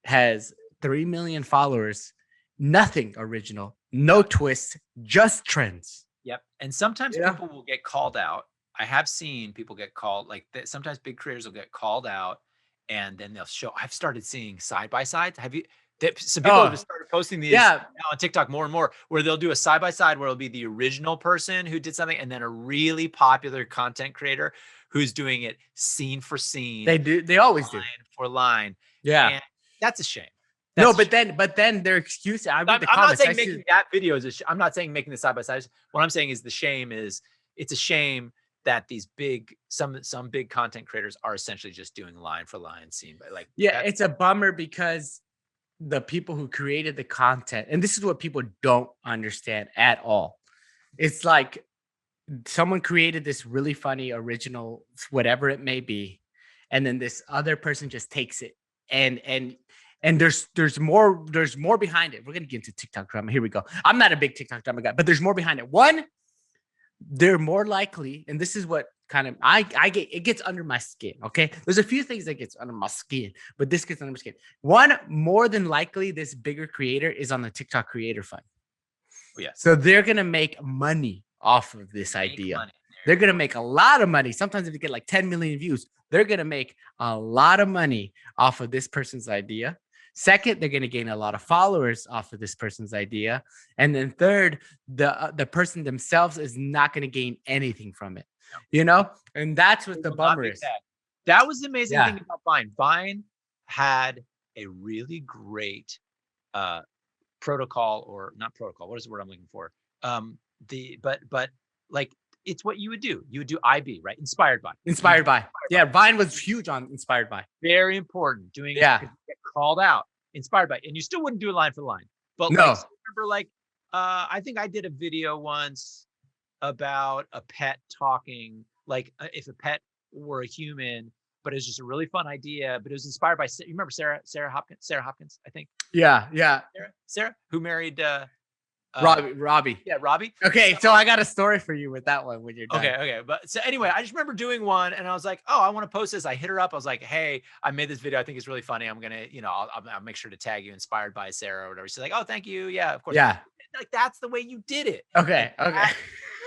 has 3 million followers, nothing original, no twists, just trends. Yep. And sometimes people will get called out. I have seen people get called, like sometimes big creators will get called out, and then they'll show. I've started seeing side by sides. Have you? Some people have started posting these now on TikTok more and more, where they'll do a side by side where it'll be the original person who did something, and then a really popular content creator who's doing it scene for scene. They do. They always line do. for line. Yeah, and that's a shame. But then their excuse. I'm not saying making that video is. I'm not saying making the side by side. What I'm saying is the shame is, it's a shame that these big some big content creators are essentially just doing line for line, scene by like. Yeah, it's a bummer, because the people who created the content, and this is what people don't understand at all. It's like someone created this really funny original, whatever it may be, and then this other person just takes it and there's more behind it. We're gonna get into TikTok drama. Here we go. I'm not a big TikTok drama guy, but there's more behind it. One, they're more likely, and this is what kind of I get, it gets under my skin. Okay, there's a few things that gets under my skin, but this gets under my skin. One, more than likely, this bigger creator is on the TikTok creator fund. Oh, yeah. So they're gonna make money off of this idea. They're gonna make a lot of money. Sometimes if you get like 10 million views, they're gonna make a lot of money off of this person's idea. Second, they're going to gain a lot of followers off of this person's idea. And then third, the person themselves is not going to gain anything from it, you know? And that's what the bummer is. That was the amazing thing about Vine. Vine had a really great protocol, or not protocol. What is the word I'm looking for? But like, it's what you would do. You would do IB, right? Inspired by. Yeah, Vine was huge on inspired by. Very important. Doing it because you get called out. Inspired by. And you still wouldn't do it line for line. But like, so remember, like, I think I did a video once about a pet talking, like if a pet were a human, but it was just a really fun idea. But it was inspired by, you remember Sarah Hopkins, I think. Yeah. Sarah, who married Robbie. Yeah, Robbie. Okay, so I got a story for you with that one when you're done. Okay. But so anyway, I just remember doing one, and I was like, oh, I want to post this. I hit her up. I was like, hey, I made this video. I think it's really funny. I'm gonna, I'll make sure to tag you, inspired by Sarah or whatever. She's like, oh, thank you. Yeah, of course. Yeah. Like, that's the way you did it. Okay.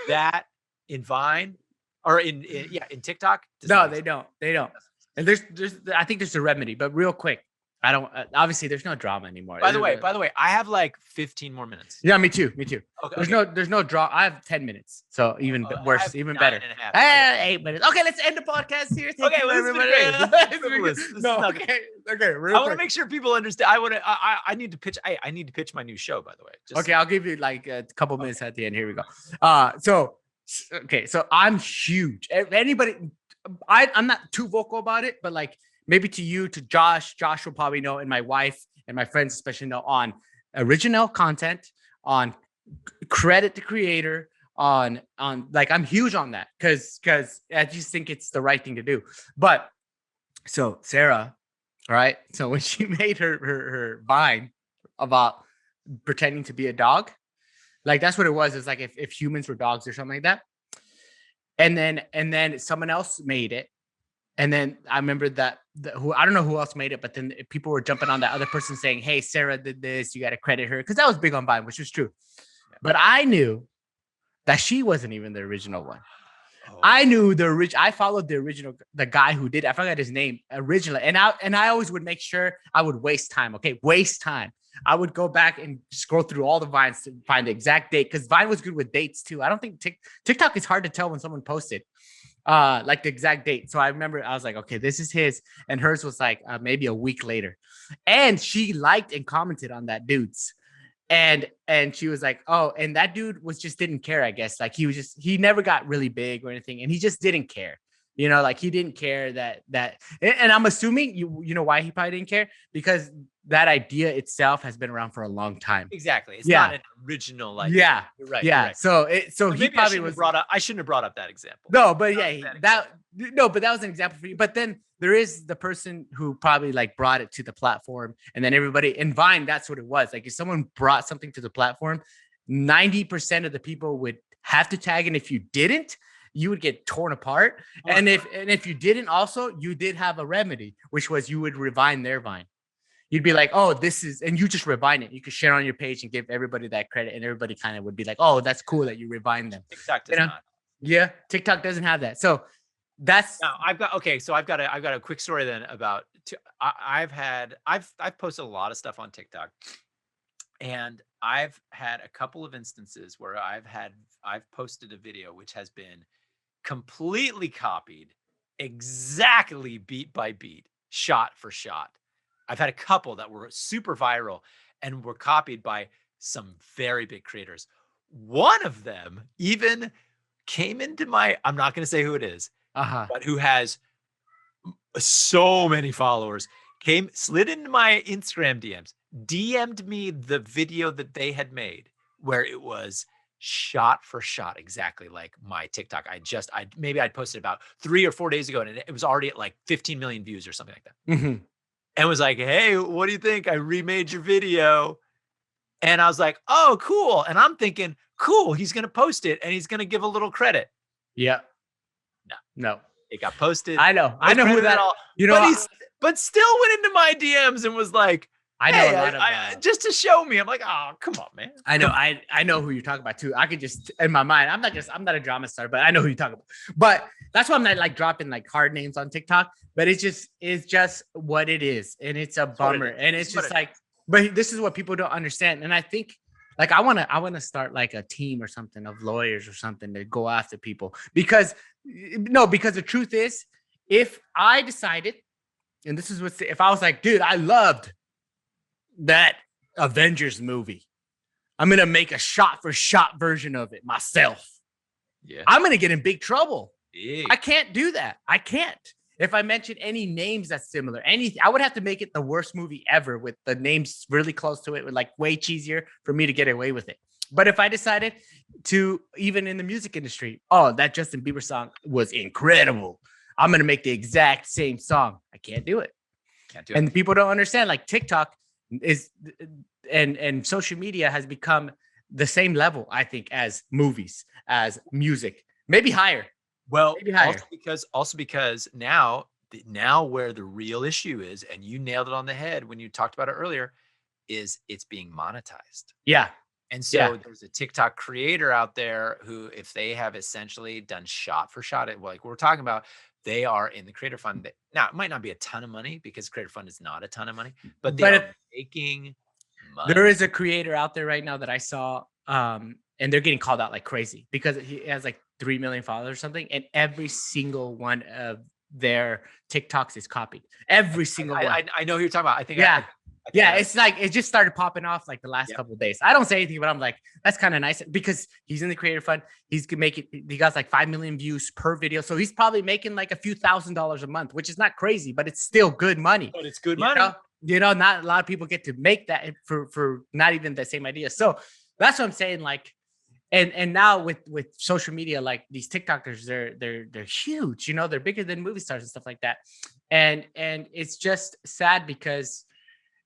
That in Vine or in TikTok. No, they don't. And there's I think there's a remedy, but real quick. I don't, obviously there's no drama anymore. By the way, I have like 15 more minutes. Yeah, me too. Okay, there's no drama. I have 10 minutes. So even worse, even better. 8 minutes. Okay, let's end the podcast here. Okay, I want to make sure people understand. I need to pitch. I need to pitch my new show, by the way. Okay, I'll give you like a couple minutes at the end. Here we go. So I'm huge. Anybody, I'm not too vocal about it, but like, maybe to you, to Josh will probably know, and my wife and my friends especially know, on original content, on credit the creator, on like, I'm huge on that because I just think it's the right thing to do. But so Sarah, all right, so when she made her Vine about pretending to be a dog, like that's what it was. It's like if humans were dogs or something like that. And then someone else made it. And then I remember that I don't know who else made it, but then people were jumping on that other person saying, hey, Sarah did this. You got to credit her. Because that was big on Vine, which was true. But I knew that she wasn't even the original one. Oh. I knew I followed the guy who did, I forgot his name originally. And I always would make sure I would waste time. Okay. Waste time. I would go back and scroll through all the Vines to find the exact date. Because Vine was good with dates too. I don't think TikTok is hard to tell when someone posted. Like the exact date. So I remember I was like, okay, this is his, and hers was like maybe a week later, and she liked and commented on that dude's, and she was like, oh, and that dude didn't care, I guess. Like he never got really big or anything, and he just didn't care. You know, like he didn't care and I'm assuming you know why he probably didn't care, because that idea itself has been around for a long time. Exactly. It's not an original idea. Yeah. You're right. Yeah. You're right. So he maybe probably I shouldn't have brought up that example. No, but but that was an example for you. But then there is the person who probably like brought it to the platform, and then everybody in Vine, that's what it was. Like if someone brought something to the platform, 90% of the people would have to tag, and if you didn't, you would get torn apart. And if you didn't, also you did have a remedy, which was you would refine their Vine. You'd be like, oh, this is, and you just refine it. You could share on your page and give everybody that credit, and everybody kind of would be like, oh, that's cool that you refine them. TikTok does not. Yeah, TikTok doesn't have that. So that's now I've got a quick story then about I've posted a lot of stuff on TikTok, and I've had a couple of instances where I've posted a video which has been completely copied, exactly beat by beat, shot for shot. I've had a couple that were super viral and were copied by some very big creators. One of them even came into I'm not going to say who it is, but who has so many followers, slid into my Instagram DM'd me the video that they had made where it was shot for shot, exactly like my TikTok. I'd posted about 3 or 4 days ago, and it was already at like 15 million views or something like that. Mm-hmm. And was like, hey, what do you think? I remade your video. And I was like, oh, cool. And I'm thinking, cool, he's going to post it and he's going to give a little credit. Yeah. No. It got posted. I know who that all. You know, but still went into my DMs and was like, I know a lot of just to show me. I'm like, oh, come on, man. I know who you're talking about too. I could just in my mind, I'm not a drama star, but I know who you're talking about. But that's why I'm not like dropping like hard names on TikTok. But it's just what it is, and it's a bummer, and it's just like. But this is what people don't understand, and I think like I want to start like a team or something of lawyers or something to go after people because the truth is, if I decided, and this is if I was like, dude, I loved that Avengers movie, I'm gonna make a shot for shot version of it myself. Yeah, I'm gonna get in big trouble. Yeah. I can't do that. I can't. If I mention any names that's similar, I would have to make it the worst movie ever with the names really close to it, with like way cheesier for me to get away with it. But if I decided to, even in the music industry, oh, that Justin Bieber song was incredible, I'm going to make the exact same song. I can't do it. And people don't understand, like TikTok is, and social media has become the same level, I think, as movies, as music, maybe higher. Well, also because now where the real issue is, and you nailed it on the head when you talked about it earlier, is it's being monetized. Yeah. And so there's a TikTok creator out there who, if they have essentially done shot for shot, like we're talking about, they are in the creator fund. Now, it might not be a ton of money because creator fund is not a ton of money, but they're making money. There is a creator out there right now that I saw, and they're getting called out like crazy because he has like 3 million followers or something, and every single one of their TikToks is copied. Every single one. I know who you're talking about. I think. It's like it just started popping off like the last couple of days. I don't say anything, but I'm like, that's kind of nice because he's in the creator fund. He got like 5 million views per video, so he's probably making like a few $1,000s a month, which is not crazy, but it's still good money. But it's good money. You know, not a lot of people get to make that for not even the same idea. So that's what I'm saying. Like. And now with social media, like these TikTokers, they're huge, you know, they're bigger than movie stars and stuff like that. And it's just sad because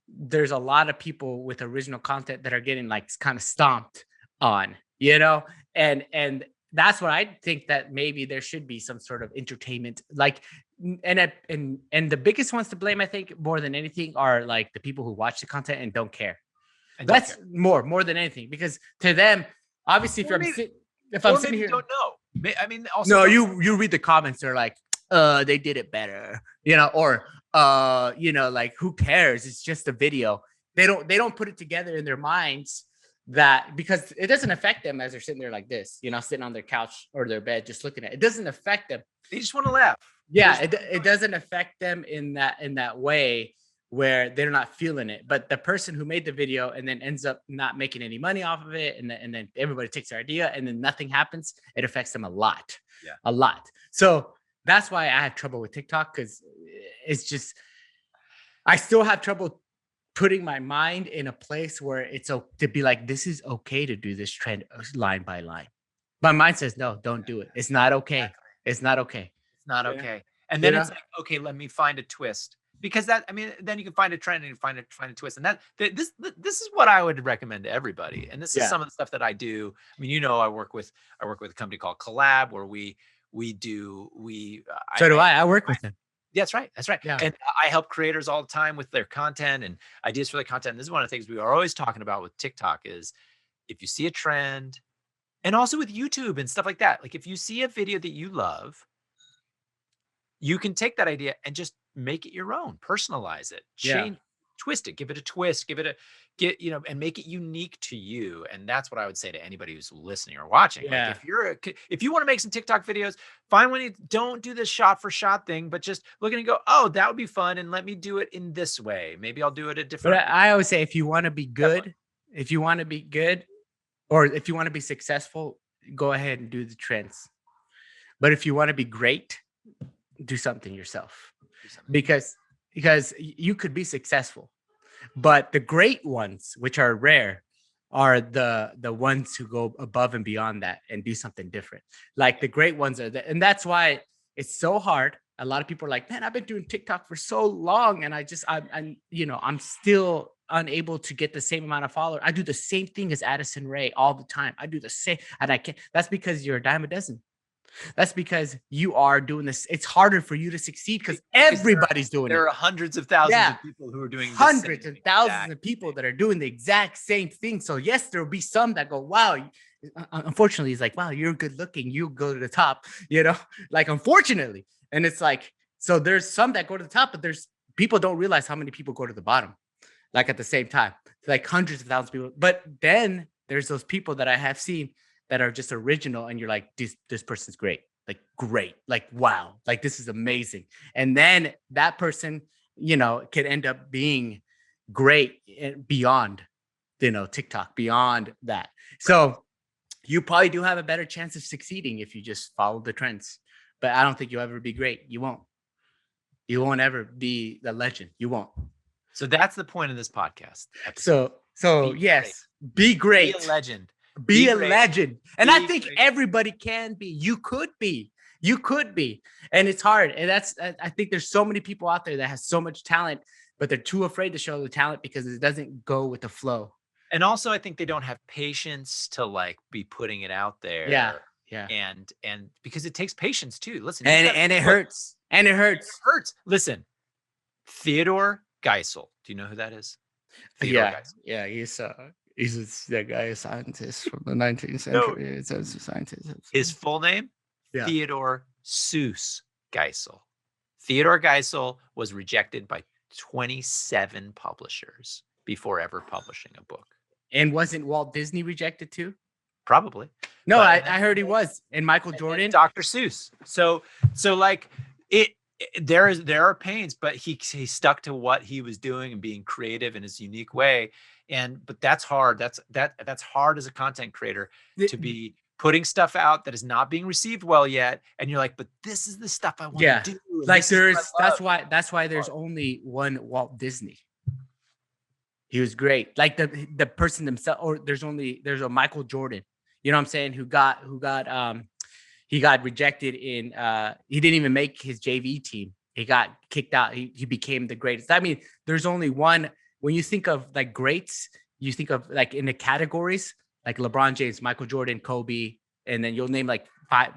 there's a lot of people with original content that are getting like kind of stomped on, you know, and that's what I think, that maybe there should be some sort of entertainment, like, and the biggest ones to blame, I think, more than anything, are like the people who watch the content and don't care. That's more than anything, because to them, obviously, if I'm sitting here, don't know. I mean, also, no, you read the comments. They're like, they did it better, you know, or you know, like, who cares? It's just a video. They don't put it together in their minds that, because it doesn't affect them as they're sitting there like this, you know, sitting on their couch or their bed, just looking at it. It doesn't affect them. They just want to laugh. Yeah, it doesn't affect them in that way, where they're not feeling it. But the person who made the video and then ends up not making any money off of it, and then everybody takes their idea and then nothing happens, it affects them a lot. Yeah. A lot. So that's why I have trouble with TikTok, because it's just, I still have trouble putting my mind in a place where it's to be like, this is okay to do this trend line by line. My mind says, no, don't do it. It's not okay. Exactly. It's not okay. It's not okay. And then it's like, okay, let me find a twist. Because that, I mean, then you can find a trend and find a twist. And this is what I would recommend to everybody. And this is some of the stuff that I do. I mean, I work with a company called Collab, where I work with them. That's right. Yeah. And I help creators all the time with their content and ideas for their content. And this is one of the things we are always talking about with TikTok is, if you see a trend, and also with YouTube and stuff like that, like if you see a video that you love, you can take that idea and just make it your own, personalize it, change, twist it, give it a twist, and make it unique to you. And that's what I would say to anybody who's listening or watching. Yeah. Like if you want to make some TikTok videos, find one. Don't do this shot for shot thing, but just look and go, oh, that would be fun. And let me do it in this way. Maybe I'll do it a different. But I always say, if you want to be good, or if you want to be successful, go ahead and do the trends. But if you want to be great, do something yourself, because you could be successful, but the great ones, which are rare, are the ones who go above and beyond that and do something different. Like the great ones are and that's why it's so hard. A lot of people are like, man, I've been doing TikTok for so long, and I'm still unable to get the same amount of followers. I do the same thing as Addison Rae all the time. I do the same, and I can't. That's because you're a dime a dozen. That's because you are doing this. It's harder for you to succeed because everybody's doing it. There are hundreds of thousands of people who are doing hundreds of thousands of people that are doing the exact same thing. So yes, there will be some that go, wow. Unfortunately, it's like, wow, you're good looking. You go to the top, like, unfortunately. And it's like, so there's some that go to the top, but there's people don't realize how many people go to the bottom, like at the same time, like hundreds of thousands of people. But then there's those people that I have seen that are just original, and you're like, this person's great, like, wow, like this is amazing. And then that person, could end up being great beyond, TikTok, beyond that. So you probably do have a better chance of succeeding if you just follow the trends. But I don't think you'll ever be great. You won't. You won't ever be the legend. You won't. So that's the point of this podcast. So yes, be great. Be a legend. Be a legend. And I think everybody can be. You could be. And it's hard. And I think there's so many people out there that has so much talent, but they're too afraid to show the talent because it doesn't go with the flow. And also, I think they don't have patience to be putting it out there. Yeah. And because it takes patience too. Listen. And it hurts. And it hurts. It hurts. Listen, Theodore Geisel. Do you know who that is? Theodore Geisel. Yeah. He's that guy, a scientist from the 19th century. It's a scientist. His full name? Theodore Seuss Geisel. Theodore Geisel was rejected by 27 publishers before ever publishing a book. And wasn't Walt Disney rejected too? Probably. No, I heard he was. And Michael Jordan. Dr. Seuss. So like there are pains, but he stuck to what he was doing and being creative in his unique way. But that's hard. That's hard as a content creator to be putting stuff out that is not being received well yet. And you're like, but this is the stuff I want to do. Like that's why there's only one Walt Disney. He was great. Like the person himself, or there's a Michael Jordan, you know what I'm saying? Who got he got rejected in, he didn't even make his JV team. He got kicked out. He became the greatest. I mean, there's only one. When you think of like greats, you think of like in the categories, like LeBron James, Michael Jordan, Kobe, and then you'll name like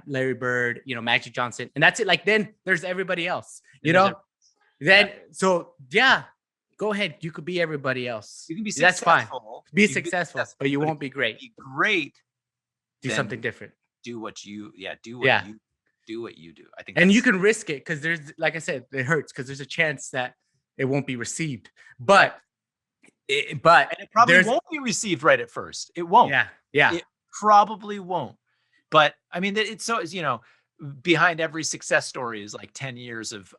Larry Bird, Magic Johnson. And that's it. Like, then there's everybody else, so yeah, go ahead. You could be everybody else. You can be That's fine. Be successful, but you but won't be great. Be great. Do something different. Do what you do what you do. I think, and you can risk it because there's, like I said, it hurts because there's a chance that it won't be received. But it probably won't be received right at first. It won't. Yeah. It probably won't. But I mean, it's so, behind every success story is like 10 years of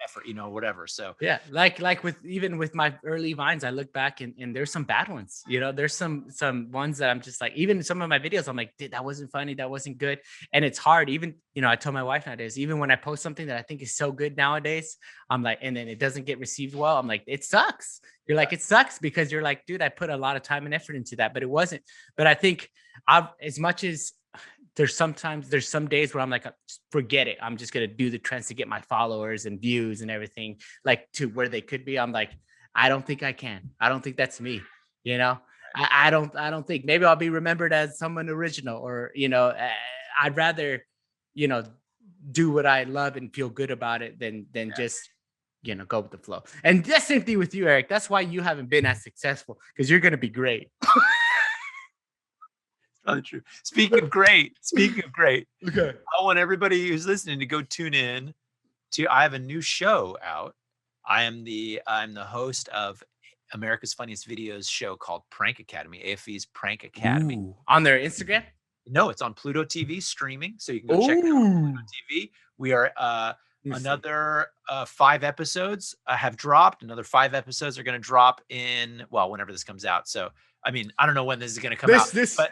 effort, you know, whatever. So yeah, like with even with my early Vines, I look back and there's some bad ones. You know, there's some ones that I'm just like, even some of my videos, I'm like, dude, that wasn't funny, that wasn't good. And it's hard. Even, you know, I told my wife nowadays, even when I post something that I think is so good nowadays, I'm like, and then it doesn't get received well, I'm like, it sucks. You're like, it sucks because you're like, dude, I put a lot of time and effort into that, but it wasn't. But I think as much as there's some days where I'm like, forget it, I'm just gonna do the trends to get my followers and views and everything like to where they could be. I'm like, I don't think I can. I don't think that's me. You know, I don't think, maybe I'll be remembered as someone original, or, you know, I'd rather, you know, do what I love and feel good about it than just, you know, go with the flow. And the same thing with you, Eric. That's why you haven't been as successful, because you're gonna be great. Probably true. Speaking of great, Okay. I want everybody who's listening to go tune in to, I have a new show out. I'm the host of America's Funniest Videos show called Prank Academy, AFV's Prank Academy. Ooh. On their Instagram? No, it's on Pluto TV streaming, so you can go check it out on Pluto TV. We are another 5 episodes have dropped. Another 5 episodes are going to drop in, well, whenever this comes out. So, I mean, I don't know when this is going to come out, but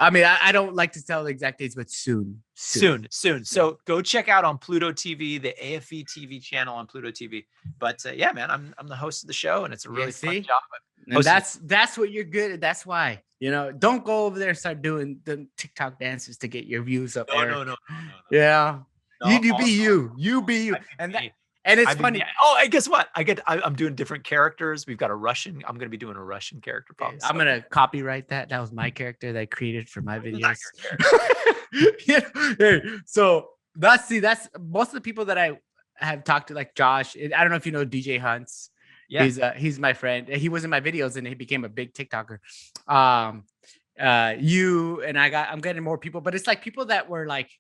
I mean, I don't like to tell the exact dates, but soon. So go check out on Pluto TV, the AFV TV channel on Pluto TV. But yeah, man, I'm the host of the show, and it's a really fun job. And that's what you're good at. That's why, you know, don't go over there and start doing the TikTok dances to get your views up. No. Yeah. No, you be you. And it's funny. And guess what? I'm doing different characters. We've got I'm going to be doing a Russian character. Probably. I'm going to copyright that. That was my character that I created for my videos. So that's most of the people that I have talked to, like Josh. I don't know if you know DJ Hunts. Yeah. He's my friend. He was in my videos and he became a big TikToker. You and I'm getting more people, but it's like people that were like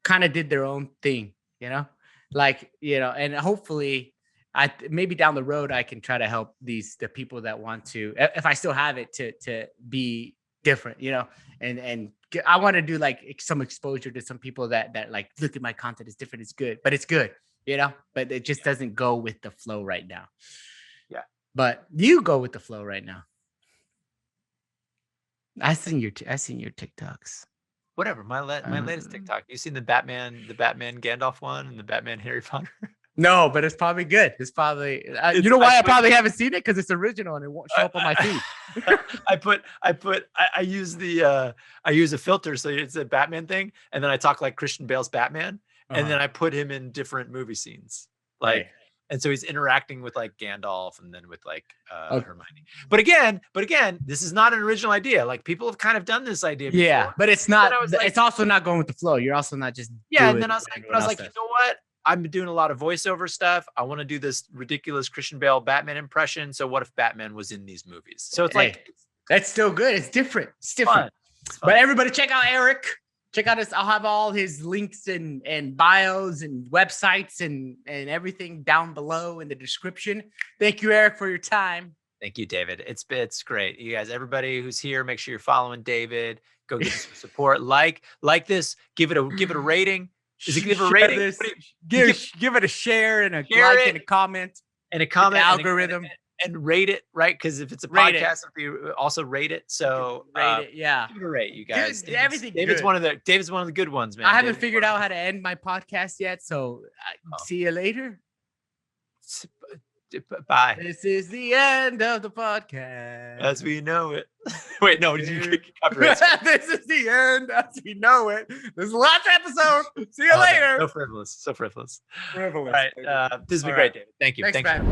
kind of did their own thing, you know? Like, you know, and hopefully maybe down the road, I can try to help the people that want to, if I still have it, to be different, you know, and I want to do like some exposure to some people that like, look at my content, it's different, it's good, but it's good, you know, but it just doesn't go with the flow right now. Yeah. But you go with the flow right now. I seen your TikToks. Whatever, my latest TikTok. You seen the Batman Gandalf one and the Batman Harry Potter? No, but it's probably good. It's probably you know why I probably haven't seen it, because it's original and it won't show up on my feed. I use a filter, so it's a Batman thing, and then I talk like Christian Bale's Batman, and then I put him in different movie scenes, like. Right. And so he's interacting with like Gandalf and then with like Hermione. But again, this is not an original idea. Like people have kind of done this idea before. Yeah, but it's not. It's also not going with the flow. You're also not just. Yeah, and then I was like, you know what? I've been doing a lot of voiceover stuff. I want to do this ridiculous Christian Bale Batman impression. So what if Batman was in these movies? So it's like that's still good. It's different. It's different. It's fun. But everybody, check out Eric. Check out I'll have all his links and bios and websites and everything down below in the description. Thank you, Eric, for your time. Thank you, David. It's great. You guys, everybody who's here, make sure you're following David. Go give us some support. Like this. Give it a rating. Is it give a rating? Give it a share and a like and a comment. And a comment. Algorithm. And rate it, right? Because if it's a podcast, you also rate it. So rate it, yeah. Give it a rate, you guys. David's one of the good ones, man. I haven't figured out how to end my podcast yet, so see you later. Bye. This is the end of the podcast as we know it. Wait, no, did you get copyright? This is the end as we know it. This is the last episode. See you later. So frivolous. All right. This has been great, David. Thank you. Thanks, man.